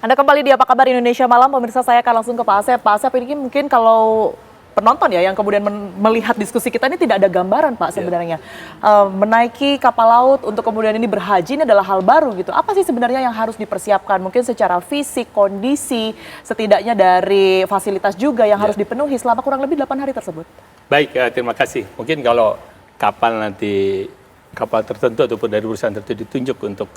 Anda kembali di Apa Kabar Indonesia Malam, pemirsa. Saya akan langsung ke Pak Asep. Pak Asep, ini mungkin kalau penonton ya yang kemudian melihat diskusi kita ini tidak ada gambaran Pak sebenarnya. Menaiki kapal laut untuk kemudian ini berhaji ini adalah hal baru gitu. Apa sih sebenarnya yang harus dipersiapkan? Mungkin secara fisik, kondisi, setidaknya dari fasilitas juga yang harus dipenuhi selama kurang lebih 8 hari tersebut. Baik, terima kasih. Mungkin kalau kapal tertentu ataupun dari perusahaan tertentu ditunjuk untuk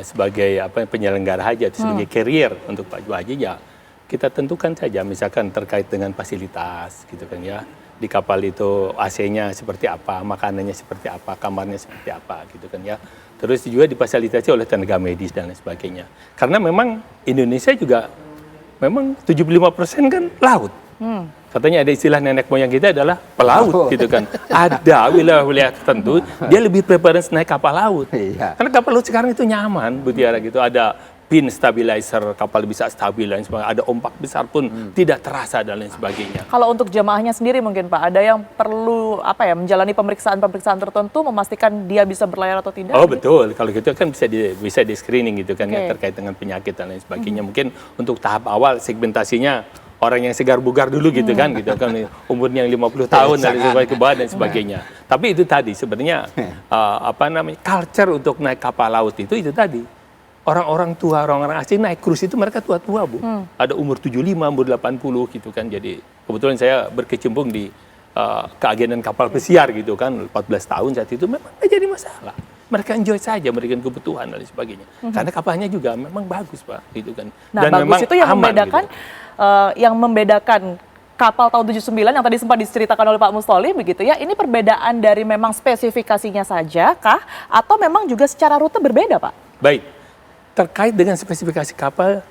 sebagai penyelenggara haji atau sebagai carrier untuk Pak Haji, ya kita tentukan saja misalkan terkait dengan fasilitas gitu kan ya. Di kapal itu AC-nya seperti apa, makanannya seperti apa, kamarnya seperti apa gitu kan ya. Terus juga difasilitasi oleh tenaga medis dan lain sebagainya. Karena memang Indonesia juga memang 75% kan laut. Katanya ada istilah nenek moyang kita adalah pelaut gitu kan. Ada wilayah-wilayah tertentu dia lebih preference naik kapal laut. Karena kapal laut sekarang itu nyaman, Bu Tiara gitu. Ada pin stabilizer, kapal bisa stabil dan sebagainya. Ada ombak besar pun tidak terasa dan lain sebagainya. Kalau untuk jamaahnya sendiri mungkin Pak, ada yang perlu menjalani pemeriksaan tertentu memastikan dia bisa berlayar atau tidak? Oh betul, kalau gitu kan bisa di screening gitu kan ya terkait dengan penyakit dan lain sebagainya. Mungkin untuk tahap awal segmentasinya orang yang segar bugar dulu gitu kan umurnya yang 50 tahun dan sebagainya. Tapi itu tadi sebenarnya culture untuk naik kapal laut itu tadi. Orang-orang tua, orang-orang asing naik cruise itu mereka tua-tua, Bu. Ada umur 75, umur 80 gitu kan. Jadi kebetulan saya berkecimpung di keagenan kapal pesiar gitu kan, 14 tahun saat itu memang tidak jadi masalah. Mereka enjoy saja, memberikan kebutuhan dan sebagainya. Karena kapalnya juga memang bagus, Pak, gitu kan. Nah, dan bagus memang itu yang aman, membedakan gitu. Yang membedakan kapal tahun 79 yang tadi sempat diceritakan oleh Pak Mustoli begitu ya. Ini perbedaan dari memang spesifikasinya saja kah atau memang juga secara rute berbeda, Pak? Baik. Terkait dengan spesifikasi kapal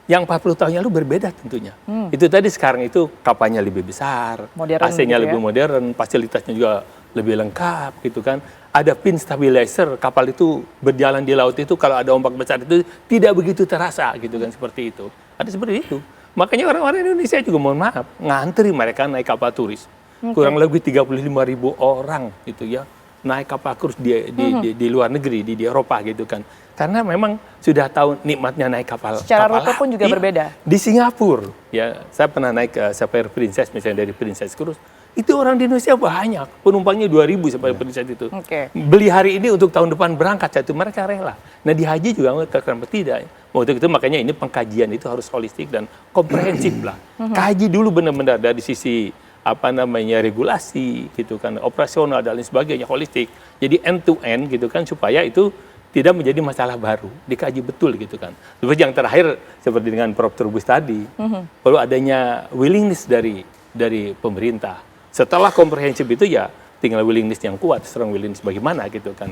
yang 40 tahun lalu berbeda tentunya. Itu tadi sekarang itu kapalnya lebih besar, AC-nya lebih modern, fasilitasnya juga lebih lengkap gitu kan. Ada pin stabilizer, kapal itu berjalan di laut itu kalau ada ombak besar itu tidak begitu terasa gitu kan, seperti itu. Ada seperti itu. Makanya orang-orang Indonesia juga mohon maaf, ngantri mereka naik kapal turis. Kurang lebih 35.000 orang gitu ya, naik kapal cruise di luar negeri, di Eropa gitu kan. Karena memang sudah tahu nikmatnya naik kapal. Secara rute pun juga berbeda. Di Singapura, ya saya pernah naik Sapphire Princess misalnya dari Princess Cruise. Itu orang di Indonesia banyak, penumpangnya 2.000 Sapphire Princess itu. Beli hari ini untuk tahun depan berangkat, itu mereka rela. Nah di haji juga kenapa tidak? Waktu itu makanya ini pengkajian itu harus holistik dan komprehensif lah. Kaji dulu benar-benar dari sisi regulasi gitu kan, operasional dan lain sebagainya, holistik. Jadi end to end gitu kan, supaya itu tidak menjadi masalah baru, dikaji betul gitu kan. Terus yang terakhir seperti dengan Prof. Trubus tadi, perlu adanya willingness dari pemerintah. Setelah komprehensif itu ya tinggal willingness yang kuat, strong willingness bagaimana gitu kan.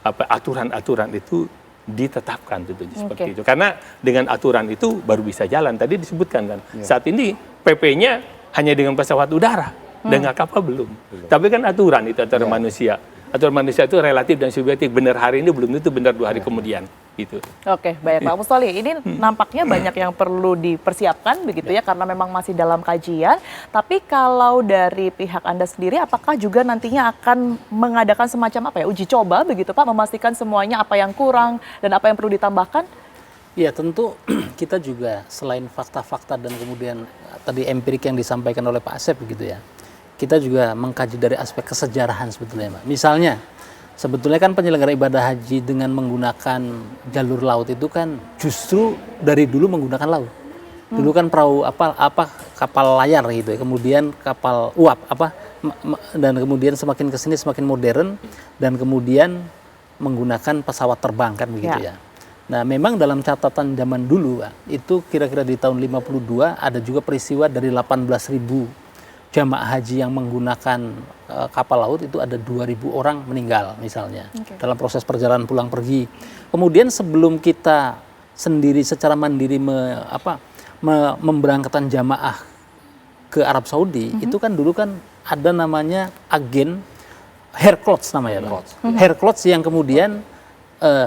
Aturan-aturan itu ditetapkan tentunya seperti itu. Karena dengan aturan itu baru bisa jalan. Tadi disebutkan kan, saat ini PP-nya hanya dengan pesawat udara, dengan kapal belum. Tapi kan aturan itu antara manusia. Aturan manusia itu relatif dan subjektif. Benar hari ini belum tentu benar 2 hari kemudian. Gitu. Oke, baik Pak Mustoli. Ini nampaknya banyak yang perlu dipersiapkan begitu ya, karena memang masih dalam kajian. Tapi kalau dari pihak Anda sendiri, apakah juga nantinya akan mengadakan semacam uji coba begitu Pak, memastikan semuanya apa yang kurang dan apa yang perlu ditambahkan? Ya tentu kita juga selain fakta-fakta dan kemudian tadi empirik yang disampaikan oleh Pak Asep begitu ya, kita juga mengkaji dari aspek kesejarahan sebetulnya Pak. Misalnya sebetulnya kan penyelenggara ibadah haji dengan menggunakan jalur laut itu kan justru dari dulu menggunakan laut. Dulu kan perahu kapal layar gitu ya, kemudian kapal uap dan kemudian semakin kesini semakin modern dan kemudian menggunakan pesawat terbang kan begitu ya. Nah memang dalam catatan zaman dulu Pak, itu kira-kira di tahun 52 ada juga peristiwa dari 18.000 jamaah haji yang menggunakan kapal laut itu ada 2.000 orang meninggal misalnya dalam proses perjalanan pulang pergi. Kemudian sebelum kita sendiri secara mandiri memberangkatkan jamaah ke Arab Saudi, itu kan dulu kan ada namanya agen Herclots namanya, Herclots yang kemudian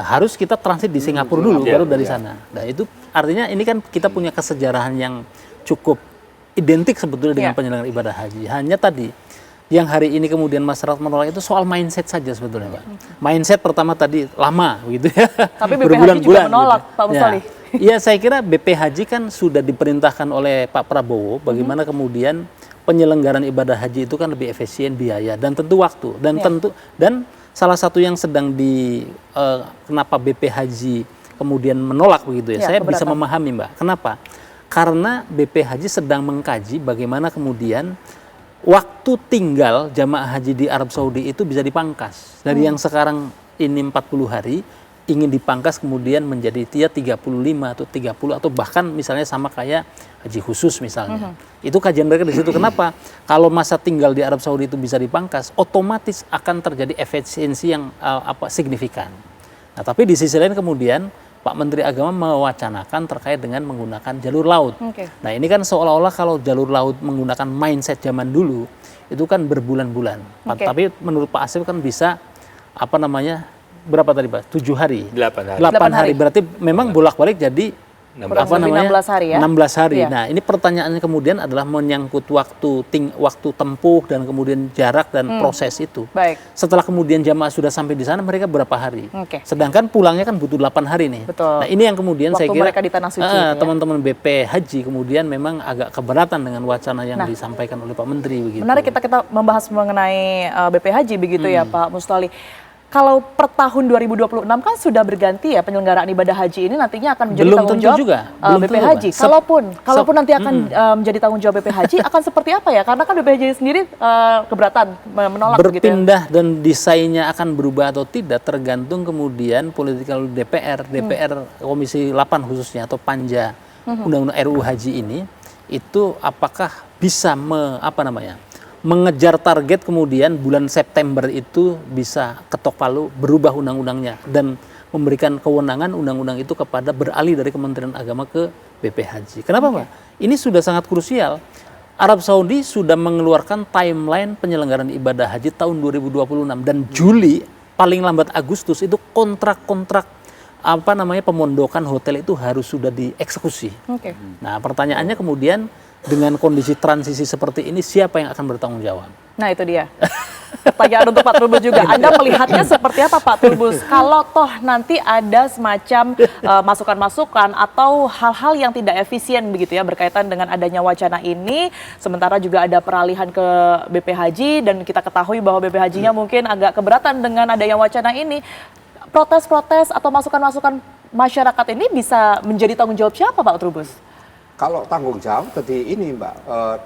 harus kita transit di Singapura dulu, baru dari sana. Nah itu artinya ini kan kita punya kesejarahan yang cukup identik sebetulnya dengan penyelenggaraan ibadah haji. Hanya tadi yang hari ini kemudian masyarakat menolak itu soal mindset saja sebetulnya, Pak. Mindset pertama tadi lama gitu ya. Tapi BPH juga menolak, gitu. Pak Mustoli. Iya, saya kira BPH kan sudah diperintahkan oleh Pak Prabowo bagaimana kemudian penyelenggaraan ibadah haji itu kan lebih efisien biaya dan tentu waktu dan salah satu yang sedang kenapa BPH kemudian menolak begitu ya. Saya bisa memahami, Mbak. Kenapa? Karena BPH sedang mengkaji bagaimana kemudian waktu tinggal jamaah haji di Arab Saudi itu bisa dipangkas. Dari yang sekarang ini 40 hari, ingin dipangkas kemudian menjadi 35 atau 30 atau bahkan misalnya sama kayak haji khusus misalnya. Itu kajian mereka di situ. Kenapa? Kalau masa tinggal di Arab Saudi itu bisa dipangkas, otomatis akan terjadi efisiensi yang signifikan. Nah, tapi di sisi lain kemudian Pak Menteri Agama mewacanakan terkait dengan menggunakan jalur laut. Nah, ini kan seolah-olah kalau jalur laut menggunakan mindset zaman dulu itu kan berbulan-bulan. Tapi menurut Pak Asep kan bisa berapa tadi Pak? 7 hari. 8 hari. 8 hari. Berarti memang bolak-balik jadi 16 hari ya. 16 hari. Iya. Nah, ini pertanyaannya kemudian adalah menyangkut waktu tempuh dan kemudian jarak dan proses itu. Baik. Setelah kemudian jamaah sudah sampai di sana, mereka berapa hari? Sedangkan pulangnya kan butuh 8 hari nih. Betul. Nah, ini yang kemudian waktu saya kira mereka di tanah suci teman-teman BP Haji kemudian memang agak keberatan dengan wacana yang disampaikan oleh Pak Menteri begitu. Menarik kita membahas mengenai BP Haji begitu ya Pak Mustoli. Kalau per tahun 2026 kan sudah berganti ya penyelenggaraan ibadah haji ini nantinya akan menjadi tanggung jawab BP Haji. Kalaupun nanti akan menjadi tanggung jawab BP Haji akan seperti apa ya? Karena kan BP Haji sendiri keberatan menolak berpindah gitu ya. Dan desainnya akan berubah atau tidak tergantung kemudian politikal DPR Komisi 8 khususnya atau Panja Undang-Undang RUU Haji ini itu apakah bisa mengejar target kemudian bulan September itu bisa ketok palu berubah undang-undangnya dan memberikan kewenangan undang-undang itu kepada beralih dari Kementerian Agama ke BP Haji. Kenapa Pak? Ini sudah sangat krusial. Arab Saudi sudah mengeluarkan timeline penyelenggaraan ibadah haji tahun 2026 dan Juli paling lambat Agustus itu kontrak-kontrak pemondokan hotel itu harus sudah dieksekusi. Nah, pertanyaannya kemudian dengan kondisi transisi seperti ini siapa yang akan bertanggung jawab? Nah, itu dia. Pertanyaan untuk Pak Trubus juga. Anda melihatnya seperti apa Pak Trubus? Kalau toh nanti ada semacam masukan-masukan atau hal-hal yang tidak efisien begitu ya berkaitan dengan adanya wacana ini, sementara juga ada peralihan ke BP Haji dan kita ketahui bahwa BP Hajinya mungkin agak keberatan dengan adanya wacana ini. Protes-protes atau masukan-masukan masyarakat ini bisa menjadi tanggung jawab siapa Pak Trubus? Kalau tanggung jawab tadi ini Mbak,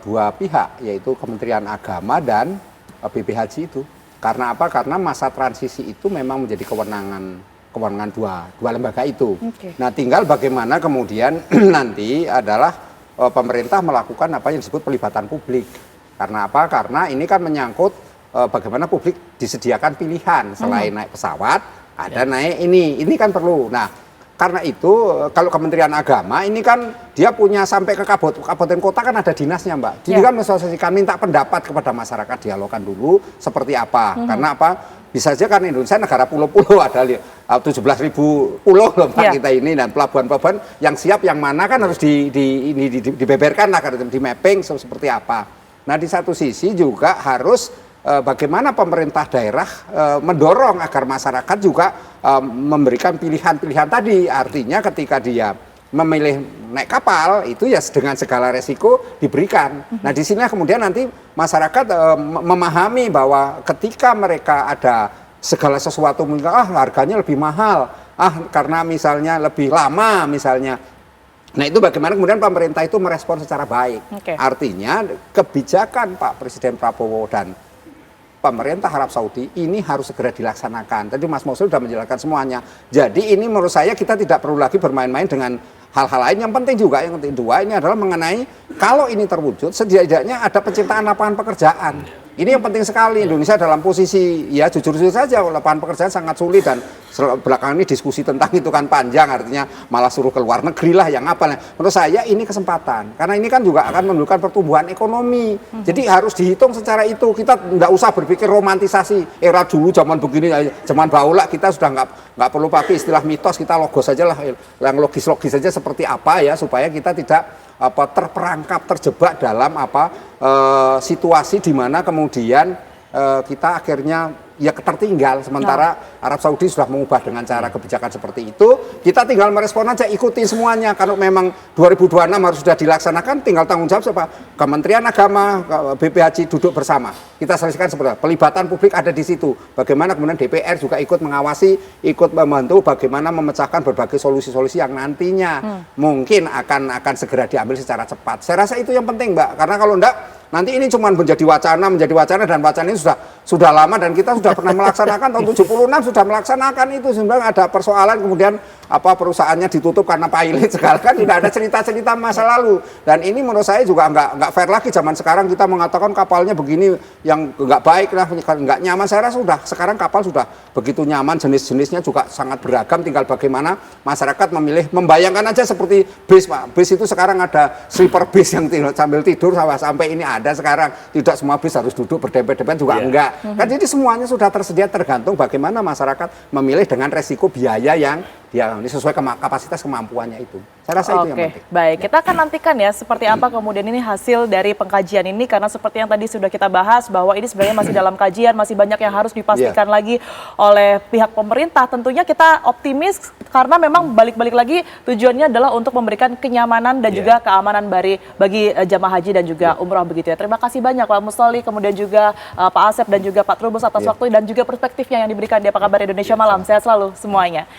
dua pihak yaitu Kementerian Agama dan BP Haji itu. Karena apa? Karena masa transisi itu memang menjadi kewenangan dua lembaga itu. Nah, tinggal bagaimana kemudian nanti adalah pemerintah melakukan apa yang disebut pelibatan publik. Karena apa? Karena ini kan menyangkut bagaimana publik disediakan pilihan selain naik pesawat, ada naik ini kan perlu. Nah, karena itu kalau Kementerian Agama ini kan dia punya sampai ke kabupaten kota kan ada dinasnya Mbak. Jadi kan mensosialisasikan minta pendapat kepada masyarakat, dialogkan dulu seperti apa. Karena apa? Bisa saja kan Indonesia negara pulau-pulau ada 17.000 pulau loh Mbak kita ini dan pelabuhan-pelabuhan yang siap yang mana kan harus dibeberkan lah, di mapping seperti apa. Nah, di satu sisi juga harus bagaimana pemerintah daerah mendorong agar masyarakat juga memberikan pilihan-pilihan tadi. Artinya ketika dia memilih naik kapal itu ya dengan segala resiko diberikan. Nah, di sini kemudian nanti masyarakat memahami bahwa ketika mereka ada segala sesuatu mungkin harganya lebih mahal, karena misalnya lebih lama misalnya. Nah, itu bagaimana kemudian pemerintah itu merespon secara baik. Artinya kebijakan Pak Presiden Prabowo dan pemerintah Arab Saudi ini harus segera dilaksanakan. Tadi Mas Mosul sudah menjelaskan semuanya. Jadi ini menurut saya kita tidak perlu lagi bermain-main dengan hal-hal lain. Yang penting juga, yang kedua ini adalah mengenai kalau ini terwujud, setidaknya ada penciptaan lapangan pekerjaan. Ini yang penting sekali. Indonesia dalam posisi, ya jujur-jujur saja, lapangan pekerjaan sangat sulit dan belakangan ini diskusi tentang itu kan panjang, artinya malah suruh ke luar negeri lah yang apa. Menurut saya ini kesempatan, karena ini kan juga akan menunjukkan pertumbuhan ekonomi. Jadi harus dihitung secara itu. Kita nggak usah berpikir romantisasi era dulu zaman begini, zaman baula kita sudah nggak perlu pakai istilah mitos, kita logos saja lah, yang logis-logis saja seperti apa ya supaya kita tidak terperangkap, terjebak dalam situasi di mana kemudian kita akhirnya ya tertinggal, sementara Arab Saudi sudah mengubah dengan cara kebijakan seperti itu. Kita tinggal merespon aja, ikuti semuanya. Kalau memang 2026 harus sudah dilaksanakan, tinggal tanggung jawab siapa? Kementerian Agama, BPHJ duduk bersama. Kita selesaikan seperti itu. Pelibatan publik ada di situ. Bagaimana kemudian DPR juga ikut mengawasi, ikut membantu bagaimana memecahkan berbagai solusi-solusi yang nantinya mungkin akan segera diambil secara cepat. Saya rasa itu yang penting, Mbak. Karena kalau enggak, nanti ini cuma menjadi wacana dan wacana ini sudah lama dan kita sudah pernah melaksanakan tahun 76 sudah melaksanakan itu. Sebenarnya ada persoalan kemudian perusahaannya ditutup karena pilot segala kan tidak ada cerita-cerita masa lalu. Dan ini menurut saya juga nggak fair lagi zaman sekarang kita mengatakan kapalnya begini yang nggak baik lah, nggak nyaman. Saya rasa sekarang kapal sudah begitu nyaman, jenis-jenisnya juga sangat beragam, tinggal bagaimana masyarakat memilih. Membayangkan aja seperti bis, Pak. Bis itu sekarang ada sleeper bis yang sambil tidur sampai ini ada sekarang. Tidak semua bis harus duduk berdempet-dempet juga enggak. Kan jadi semuanya sudah tersedia, tergantung bagaimana masyarakat memilih dengan resiko biaya yang sesuai kapasitas kemampuannya itu. Saya rasa itu yang penting. Baik, kita akan nantikan ya seperti apa kemudian ini hasil dari pengkajian ini, karena seperti yang tadi sudah kita bahas bahwa ini sebenarnya masih dalam kajian, masih banyak yang harus dipastikan lagi oleh pihak pemerintah. Tentunya kita optimis karena memang balik-balik lagi tujuannya adalah untuk memberikan kenyamanan dan juga keamanan bagi jamaah haji dan juga umroh begitu ya. Terima kasih banyak Pak Mustoli, kemudian juga Pak Asep dan juga Pak Trubus atas waktu dan juga perspektifnya yang diberikan di Apa Kabar Indonesia Malam. Sehat selalu semuanya.